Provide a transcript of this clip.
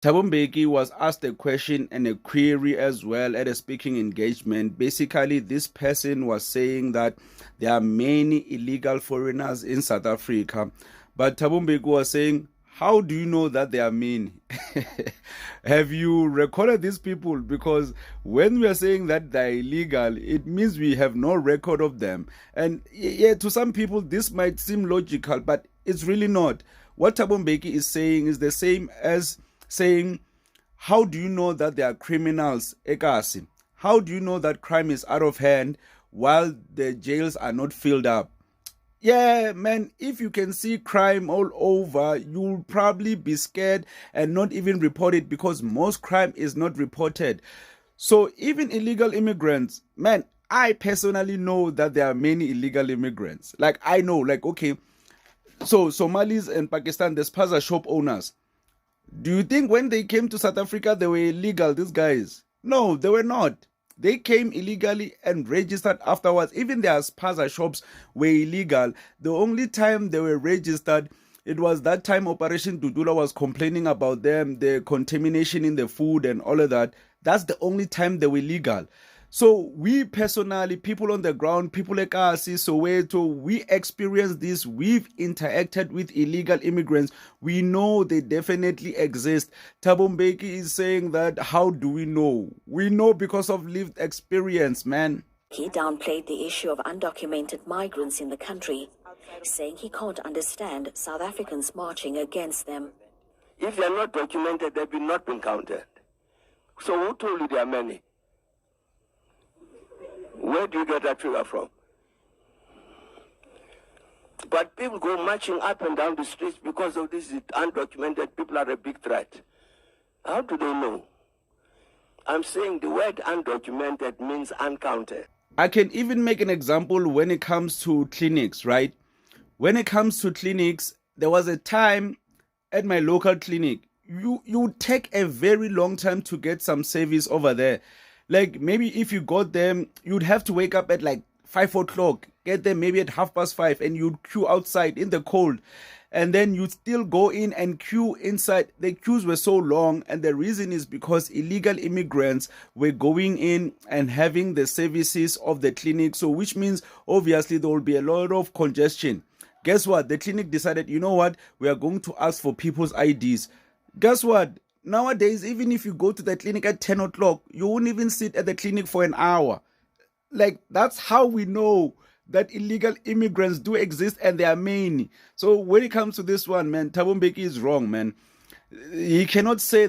Thabo Mbeki was asked a question and a query as well at a speaking engagement. Basically, this person was saying that there are many illegal foreigners in South Africa. But Thabo Mbeki was saying, how do you know that they are many? Have you recorded these people? Because when we are saying that they're illegal, it means we have no record of them. And yeah, to some people, this might seem logical, but it's really not. What Thabo Mbeki is saying is the same as saying, how do you know that there are criminals, Ekasi? How do you know that crime is out of hand while the jails are not filled up? Yeah, man, if you can see crime all over, you'll probably be scared and not even report it because most crime is not reported. So, even illegal immigrants, man, I personally know that there are many illegal immigrants. Like, I know, like, okay, so Somalis and Pakistan, there's spaza shop owners. Do you think when they came to South Africa, they were illegal, these guys? No, they were not. They came illegally and registered afterwards. Even their spaza shops were illegal. The only time they were registered, it was that time Operation Dudula was complaining about them, the contamination in the food and all of that. That's the only time they were legal. So we personally, people on the ground, people like us, Soweto, we experienced this. We've interacted with illegal immigrants. We know they definitely exist. Thabo Mbeki is saying that, how do we know? We know because of lived experience, man. He downplayed the issue of undocumented migrants in the country, saying he can't understand South Africans marching against them. If they are not documented, they will not be counted. So who told you there are many? Where do you get that figure from? But people go marching up and down the streets because of this undocumented people are a big threat. How do they know? I'm saying the word undocumented means uncounted. I can even make an example when it comes to clinics, right? When it comes to clinics, there was a time at my local clinic, you take a very long time to get some service over there. Like maybe if you got them, you'd have to wake up at like 5 o'clock, get them maybe at 5:30, and you'd queue outside in the cold. And then you'd still go in and queue inside. The queues were so long, and the reason is because illegal immigrants were going in and having the services of the clinic. So which means obviously there will be a lot of congestion. Guess what? The clinic decided, you know what? We are going to ask for people's IDs. Guess what? Nowadays, even if you go to the clinic at 10 o'clock, you won't even sit at the clinic for an hour. Like, that's how we know that illegal immigrants do exist and they are many. So when it comes to this one, man, Thabo Mbeki is wrong, man. He cannot say that